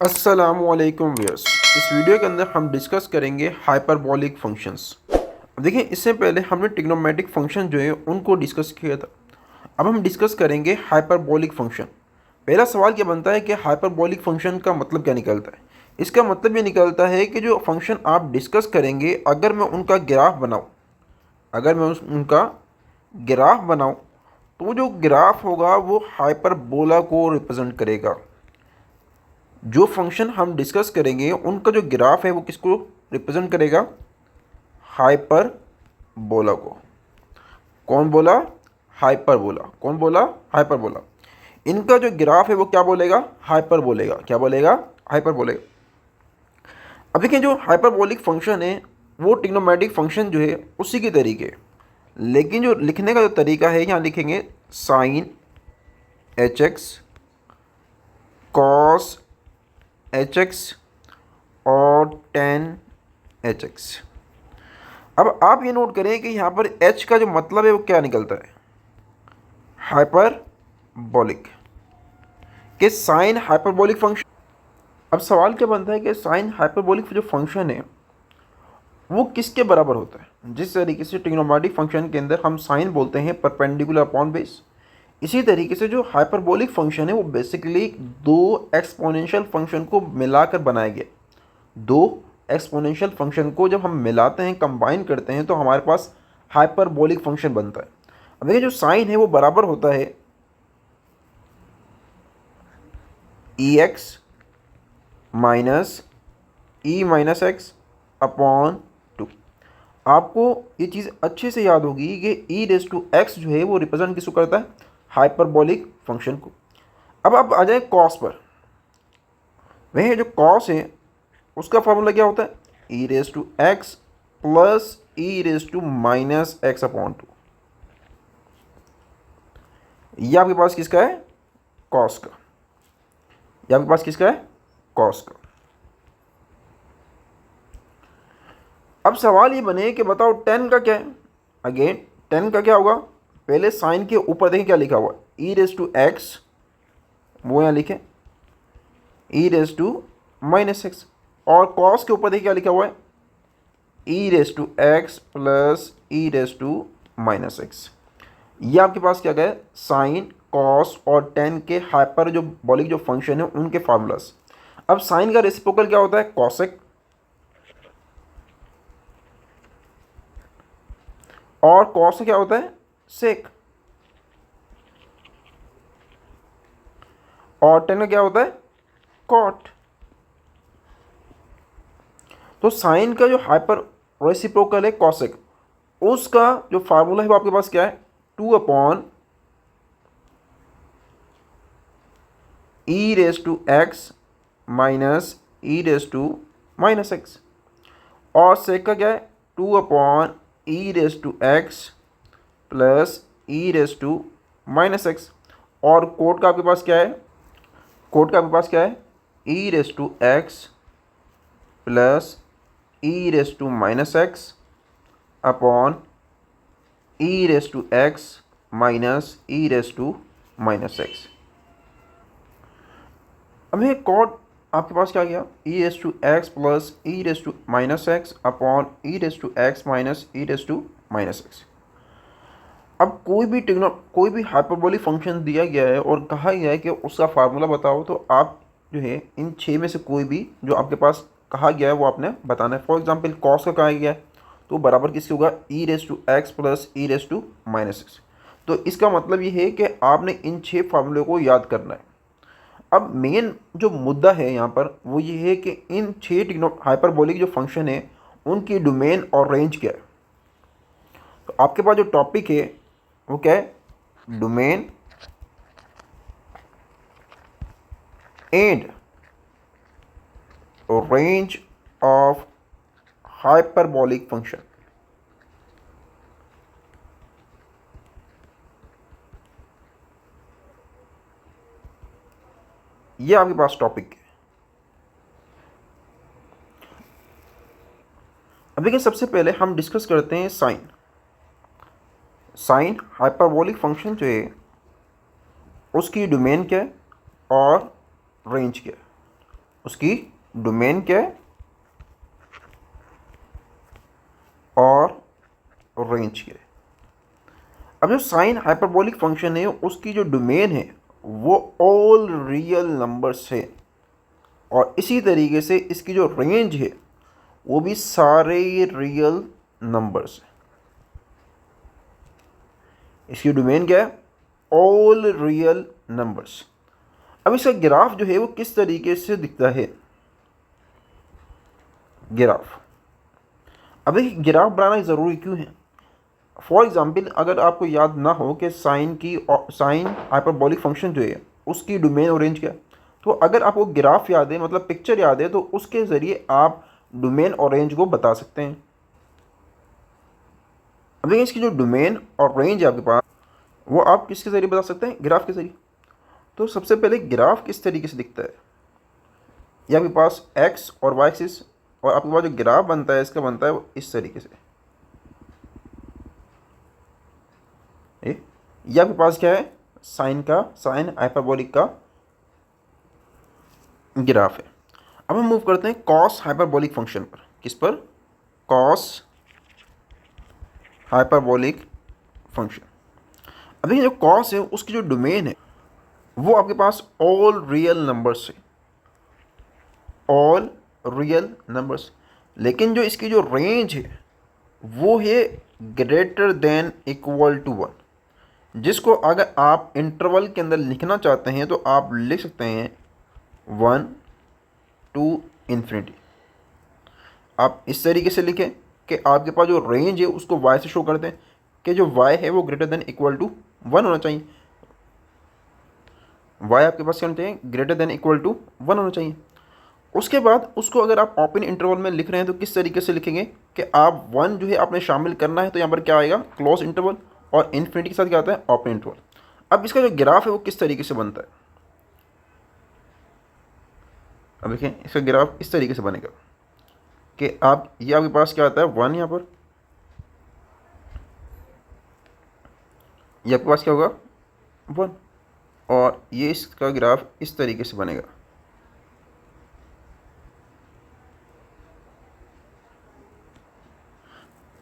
अस्सलामुअलैकुम व्यूअर्स। इस वीडियो के अंदर हम डिस्कस करेंगे हाइपरबोलिक फंक्शंस। अब देखिए, इससे पहले हमने ट्रिग्नोमेट्रिक फंक्शन जो है उनको डिस्कस किया था। अब हम डिस्कस करेंगे हाइपरबोलिक फंक्शन। पहला सवाल क्या बनता है कि हाइपरबोलिक फंक्शन का मतलब क्या निकलता है। इसका मतलब ये निकलता है कि जो फंक्शन आप डिस्कस करेंगे, अगर मैं उनका ग्राफ बनाऊँ, अगर मैं उनका ग्राफ बनाऊँ तो जो ग्राफ होगा वो हाइपरबोला को रिप्रेजेंट करेगा। जो फंक्शन हम डिस्कस करेंगे उनका जो ग्राफ है वो किसको रिप्रेजेंट करेगा? हाइपरबोला को। कौन बोला? हाइपरबोला। कौन बोला? हाइपरबोला। इनका जो ग्राफ है वो क्या बोलेगा? हाइपर बोलेगा। क्या बोलेगा? हाइपर बोलेगा। अब देखिए, जो हाइपरबोलिक फंक्शन है वो ट्रिग्नोमेट्रिक फंक्शन जो है उसी के तरीके है। लेकिन जो लिखने का जो तरीका है, यहाँ लिखेंगे sine h x, cos h x और टेन एच एक्स। अब आप ये नोट करें कि यहाँ पर h का जो मतलब है वो क्या निकलता है? हाइपरबोलिक। कि साइन हाइपरबोलिक फंक्शन। अब सवाल क्या बनता है कि साइन हाइपरबोलिक जो फंक्शन है वो किसके बराबर होता है? जिस तरीके से ट्रिग्नोमेट्रिक फंक्शन के अंदर हम साइन बोलते हैं परपेंडिकुलर अपॉन बेस, इसी तरीके से जो हाइपरबोलिक फंक्शन है वो बेसिकली दो एक्सपोनेंशियल फंक्शन को मिलाकर बनाया गया। दो एक्सपोनेंशियल फंक्शन को जब हम मिलाते हैं, कंबाइन करते हैं, तो हमारे पास हाइपरबोलिक फंक्शन बनता है। अब देखिए, जो साइन है वो बराबर होता है ई x minus E minus x upon to. आपको ये चीज़ अच्छे से याद होगी कि ई रेस टू एक्स जो है वो रिप्रेजेंट किसको करता है? हाइपरबोलिक फंक्शन को। अब आप आ जाए कॉस पर। वह जो कॉस है उसका फॉर्मूला क्या होता है? E raise to x plus e raise to minus x upon two. ये आपके पास किसका है? कॉस का। ये आपके पास किसका है? कॉस का। अब सवाल ये बने कि बताओ टेन का क्या है। अगेन टेन का क्या होगा? पहले साइन के ऊपर देखें क्या लिखा हुआ है, ई रेस टू एक्स, वो यहाँ लिखें e raise to minus x. और कॉस के ऊपर देखिए क्या लिखा हुआ है, e raise to x plus e raise to minus x. ये आपके पास क्या गया? साइन, कॉस और टेन के हाइपर जो बॉलिक जो फंक्शन है उनके फार्मूलास। अब साइन का रेसिप्रोकल क्या होता है? कॉसेक। और कॉस क्या होता है? सेक। और टेन का क्या होता है? कॉट। तो साइन का जो हाइपर रेसिप्रोकल है कॉसेक, उसका जो फार्मूला है वो आपके पास क्या है? Two upon e raise to x minus e raise to minus x. और सेक का क्या है? Two upon e raise to x plus e raise to minus x. और कोड का आपके पास क्या है? कोड का आपके पास क्या है? E raise to x plus e raise to minus x upon e raise to x minus e raise to minus x. अब ये कॉड आपके पास क्या गया? E raise to x plus e raise to minus x upon e raise to x minus e raise to minus x. अब कोई भी hyperbolic function दिया गया है और कहा गया है कि उसका फार्मूला बताओ, तो आप जो है इन छः में से कोई भी जो आपके पास कहा गया है वो आपने बताना है। फॉर एग्जांपल कॉस का कहा गया है तो बराबर किसके होगा? E raise to x plus e raise to minus x. तो इसका मतलब ये है कि आपने इन छः फार्मूले को याद करना है। अब मेन जो मुद्दा है यहाँ पर वो ये है कि इन छः हाइपरबोलिक जो फंक्शन है उनकी डोमेन और रेंज क्या है। तो आपके पास जो टॉपिक है वो क्या है? Domain and range of hyperbolic function. ये आपके पास टॉपिक है। अब देखिए, सबसे पहले हम डिस्कस करते हैं साइन। साइन हाइपरबोलिक फंक्शन जो है उसकी डोमेन क्या है और रेंज क्या है। उसकी डोमेन क्या है और रेंज क्या है। अब जो साइन हाइपरबोलिक फंक्शन है उसकी जो डोमेन है वो ऑल रियल नंबर्स है और इसी तरीके से इसकी जो रेंज है वो भी सारे रियल नंबर्स है। इसकी डोमेन क्या है ऑल रियल नंबर्स। अब इसका ग्राफ जो है वो किस तरीके से दिखता है, ग्राफ। अब देखिए ग्राफ बनाना ज़रूरी क्यों है। फॉर एग्जांपल अगर आपको याद ना हो कि साइन हाइपरबोलिक फंक्शन जो है उसकी डोमेन और रेंज क्या है, तो अगर आपको ग्राफ याद है मतलब पिक्चर याद है तो उसके ज़रिए आप डोमेन और रेंज को बता सकते हैं। अब देखिए इसकी जो डोमेन और रेंज है आपके पास वो आप किसके ज़रिए बता सकते हैं, ग्राफ के ज़रिए। तो सबसे पहले ग्राफ किस तरीके से दिखता है, ये आपके पास एक्स और वाई एक्सिस और आपके पास जो ग्राफ बनता है इसका बनता है वो इस तरीके से। ये आपके पास क्या है, साइन हाइपरबोलिक का ग्राफ है। अब हम मूव करते हैं कॉस हाइपरबोलिक फंक्शन पर। किस पर, कॉस हाइपरबोलिक फंक्शन। अब देखिए जो कॉस है उसकी जो डोमेन है वो आपके पास ऑल रियल नंबर्स है, ऑल रियल नंबर्स। लेकिन जो इसकी जो रेंज है वो है ग्रेटर देन इक्वल टू 1, जिसको अगर आप इंटरवल के अंदर लिखना चाहते हैं तो आप लिख सकते हैं 1 टू इन्फिनिटी। आप इस तरीके से लिखें कि आपके पास जो रेंज है उसको y से शो करते हैं कि जो y है वो ग्रेटर देन इक्वल टू 1 होना चाहिए। y आपके पास क्या होना चाहिए, ग्रेटर देन इक्वल टू 1 होना चाहिए। उसके बाद उसको अगर आप ओपन इंटरवल में लिख रहे हैं तो किस तरीके से लिखेंगे कि आप 1 जो है आपने शामिल करना है तो यहाँ पर क्या आएगा, क्लोज इंटरवल, और इन्फिनिटी के साथ क्या आता है, ओपन इंटरवल। अब इसका जो ग्राफ है वो किस तरीके से बनता है, अब देखें इसका ग्राफ इस तरीके से बनेगा कि आप ये आपके पास क्या आता है 1, यहाँ पर ये आपके पास क्या होगा 1, और ये इसका ग्राफ इस तरीके से बनेगा।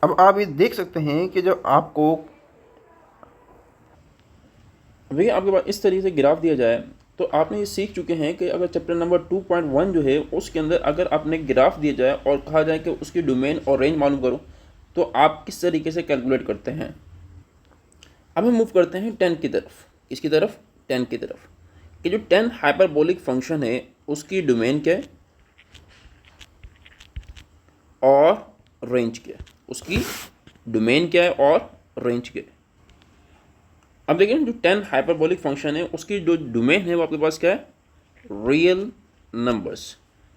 अब आप ये देख सकते हैं कि जब आपको भैया आपके पास इस तरीके से ग्राफ दिया जाए तो आपने ये सीख चुके हैं कि अगर चैप्टर नंबर 2.1 जो है उसके अंदर अगर आपने ग्राफ दिया जाए और कहा जाए कि उसकी डोमेन और रेंज मालूम करो तो आप किस तरीके से कैलकुलेट करते हैं। अब हम मूव करते हैं 10 की तरफ। किसकी तरफ, 10 की तरफ। कि जो 10 हाइपरबोलिक फंक्शन है उसकी डोमेन क्या है और रेंज क्या है, उसकी डोमेन क्या है और रेंज क्या है। अब देखिए जो 10 हाइपरबोलिक फंक्शन है उसकी जो डोमेन है वो आपके पास क्या है, रियल नंबर्स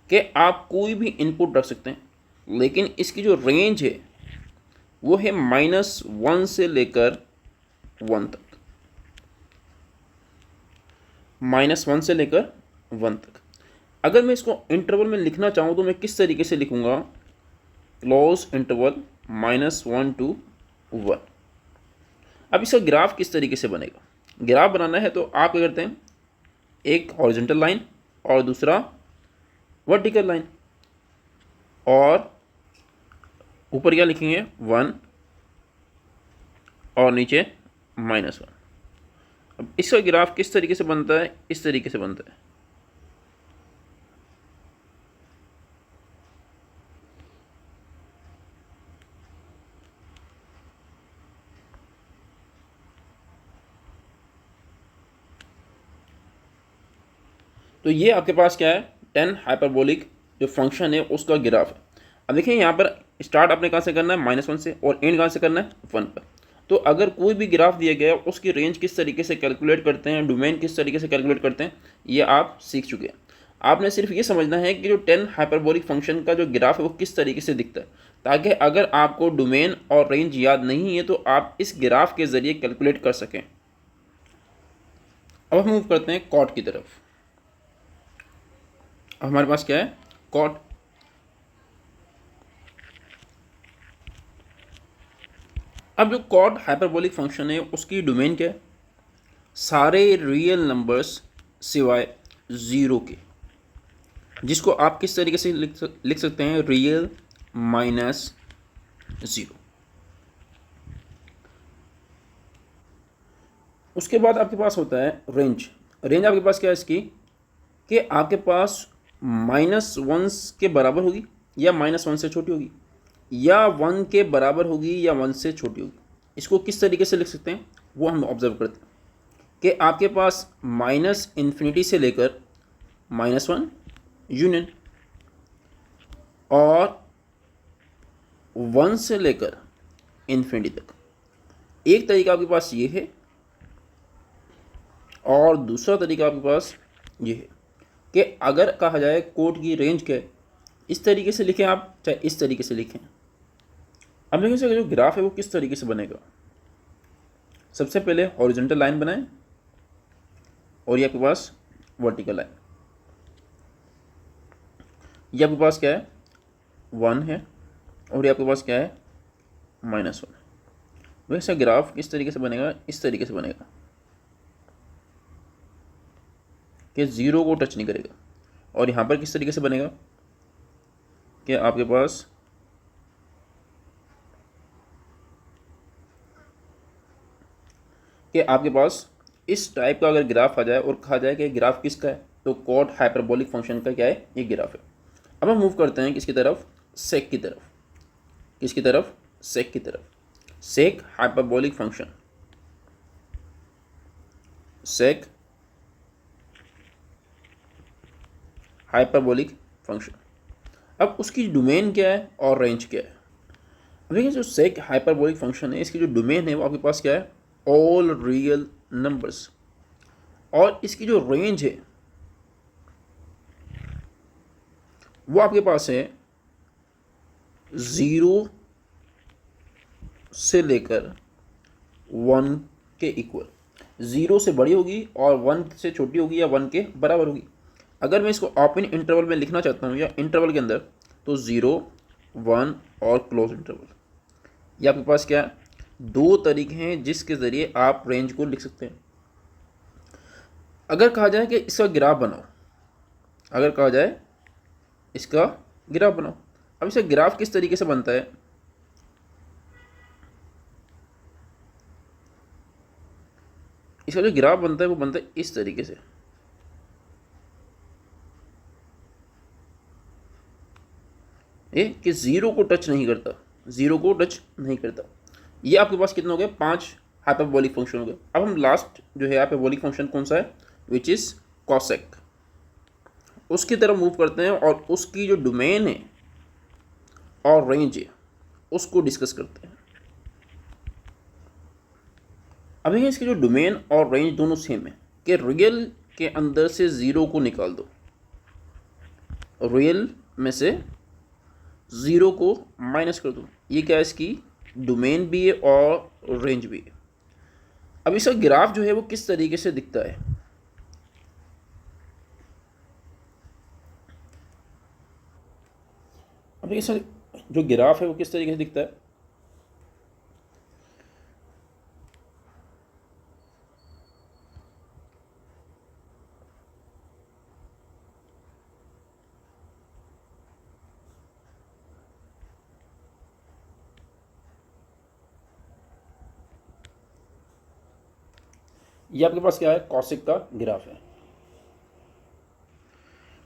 के आप कोई भी इनपुट रख सकते हैं। लेकिन इसकी जो रेंज है वो है -1 से लेकर 1 तक, -1 से लेकर 1 तक। अगर मैं इसको इंटरवल में लिखना चाहूँ तो मैं किस तरीके से लिखूँगा, क्लोज इंटरवल -1 to 1। अब इसका ग्राफ किस तरीके से बनेगा, ग्राफ बनाना है तो आप क्या करते हैं, एक हॉरिजॉन्टल लाइन और दूसरा वर्टिकल लाइन, और ऊपर क्या लिखेंगे 1 और नीचे -1। अब इसका ग्राफ किस तरीके से बनता है, इस तरीके से बनता है। तो ये आपके पास क्या है, 10 हाइपरबोलिक जो फंक्शन है उसका ग्राफ है। अब देखिए यहाँ पर स्टार्ट आपने कहाँ से करना है, -1 से, और एंड कहाँ से करना है, 1 पर। तो अगर कोई भी ग्राफ दिया गया है उसकी रेंज किस तरीके से कैलकुलेट करते हैं, डोमेन किस तरीके से कैलकुलेट करते हैं, ये आप सीख चुके हैं। आपने सिर्फ ये समझना है कि जो 10 हाइपरबोलिक फंक्शन का जो ग्राफ है वो किस तरीके से दिखता है, ताकि अगर आपको डोमेन और रेंज याद नहीं है तो आप इस ग्राफ के ज़रिए कैलकुलेट कर सकें। अब हम मूव करते हैं कॉट की तरफ। अब हमारे पास क्या है, कॉट। अब जो कॉट हाइपरबोलिक फंक्शन है उसकी डोमेन क्या है, सारे रियल नंबर्स सिवाय 0 के। जिसको आप किस तरीके से लिख सकते हैं, रियल माइनस 0। उसके बाद आपके पास होता है रेंज। रेंज आपके पास क्या है इसकी, कि आपके पास -1 के बराबर होगी या -1 से छोटी होगी, या 1 के बराबर होगी या 1 से छोटी होगी। इसको किस तरीके से लिख सकते हैं वो हम ऑब्जर्व करते हैं कि आपके पास -∞ से लेकर -1 यूनियन, और 1 से लेकर इन्फिनिटी तक। एक तरीका आपके पास ये है और दूसरा तरीका आपके पास ये है कि अगर कहा जाए कोड की रेंज क्या है, इस तरीके से लिखें आप, चाहे इस तरीके से लिखें। अब देखिए इसका जो ग्राफ है वो किस तरीके से बनेगा। सबसे पहले हॉरिजॉन्टल लाइन बनाएं और ये आपके पास वर्टिकल लाइन। ये आपके पास क्या है, 1 है, और ये आपके पास क्या है, -1 है। वैसे ग्राफ किस तरीके से बनेगा, इस तरीके से बनेगा कि 0 को टच नहीं करेगा। और यहाँ पर किस तरीके से बनेगा कि आपके पास इस टाइप का अगर ग्राफ आ जाए और कहा जाए कि ग्राफ किसका है, तो कॉट हाइपरबोलिक फंक्शन का क्या है, ये ग्राफ है। अब हम मूव करते हैं किसकी तरफ, सेक की तरफ। किसकी तरफ, सेक की तरफ। Sech hyperbolic function, sech hyperbolic function. अब उसकी डोमेन क्या है और रेंज क्या है। अब देखिए जो सेक हाइपरबोलिक फंक्शन है, इसकी जो डोमेन है वो आपके पास क्या है, ऑल रियल नंबर्स, और इसकी जो रेंज है वो आपके पास है 0 से लेकर 1 के इक्वल। 0 से बड़ी होगी और 1 से छोटी होगी या 1 के बराबर होगी। अगर मैं इसको ओपन इंटरवल में लिखना चाहता हूँ या इंटरवल के अंदर, तो 0, 1 और क्लोज इंटरवल। ये आपके पास क्या है, 2 तरीके हैं जिसके ज़रिए आप रेंज को लिख सकते हैं। अगर कहा जाए कि इसका ग्राफ बनाओ, अगर कहा जाए इसका ग्राफ बनाओ, अब इसका ग्राफ किस तरीके से बनता है, इसका जो ग्राफ बनता है वो बनता है इस तरीके से। ये कि 0 को टच नहीं करता, 0 को टच नहीं करता। ये आपके पास कितना हो गया, 5 हाइपरबोलिक फंक्शन हो गए। अब हम लास्ट जो है हाइपरबोलिक फंक्शन कौन सा है, विच इज़ कॉसेक, उसकी तरफ मूव करते हैं और उसकी जो डोमेन है और रेंज है उसको डिस्कस करते हैं। अभी इसकी जो डोमेन और रेंज दोनों सेम है कि रियल के अंदर से 0 को निकाल दो, रियल में से 0 को माइनस कर दो। ये क्या है, इसकी डोमेन भी है और रेंज भी है। अब इसका ग्राफ जो है वो किस तरीके से दिखता है, अब इसका जो ग्राफ है वो किस तरीके से दिखता है। ये आपके पास क्या है, कॉसेक का ग्राफ है।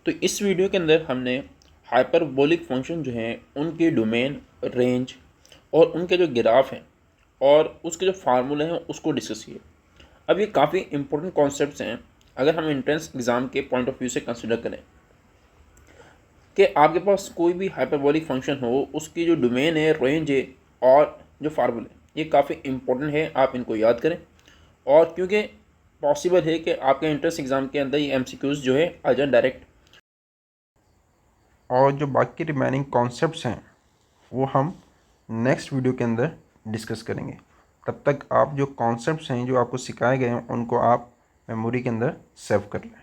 तो इस वीडियो के अंदर हमने हाइपरबोलिक फंक्शन जो हैं उनकी डोमेन, रेंज और उनके जो ग्राफ हैं और उसके जो फार्मूले हैं उसको डिस्कस किए। अब ये काफ़ी इंपॉर्टेंट कॉन्सेप्ट्स हैं अगर हम एंट्रेंस एग्ज़ाम के पॉइंट ऑफ व्यू से कंसिडर करें कि आपके पास कोई भी हाइपरबोलिक फंक्शन हो, उसकी जो डोमेन है, रेंज है और जो फार्मूले, ये काफ़ी इंपॉर्टेंट है, आप इनको याद करें। और क्योंकि पॉसिबल है कि आपके एंट्रेंस एग्ज़ाम के अंदर ये MCQs जो है आ जाए डायरेक्ट, और जो बाकी रिमेनिंग कॉन्सेप्ट्स हैं वो हम नेक्स्ट वीडियो के अंदर डिस्कस करेंगे। तब तक आप जो कॉन्सेप्ट्स हैं जो आपको सिखाए गए हैं उनको आप मेमोरी के अंदर सेव कर लें।